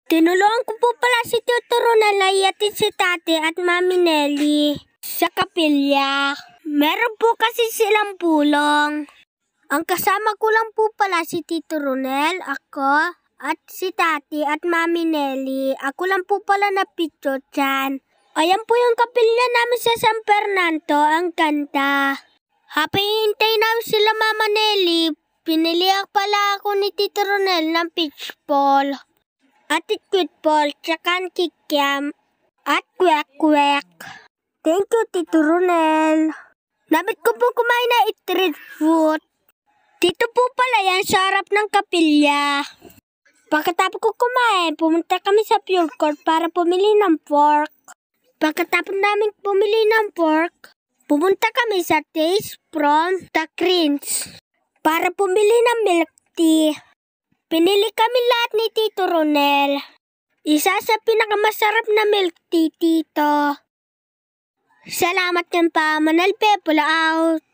Tinulungan ko po pala si Tito Ronel ay ihatid si Tate at Mami Nelly sa kapilya. Meron po kasi silang pulong. Ang kasama ko lang po pala si Tito Ronel, ako, at si Tati at Mami Nelly. Ako lang po pala na picture dyan. Ayan po yung kapilya namin sa San Fernando, ang ganda. Happy hintay namin sila Mama Nelly. Pinilihan pala ako ni Tito Ronel ng peach ball. At squid ball, tsaka kikiam, at kwek-kwek. Thank you, Tito Ronel. Namit ko po kumain na street food. Dito po pala yan sa harap ng kapilya. Pagkatapos ko kumain, pumunta kami sa Pure Court para pumili ng pork. Pagkatapos namin pumili ng pork, pumunta kami sa Taste from the Greens para pumili ng milk tea. Pinili kami lahat ni Tito Ronel. Isa sa pinakamasarap na milk tea, Tito. Salamat yan pa, Manal Pepula out.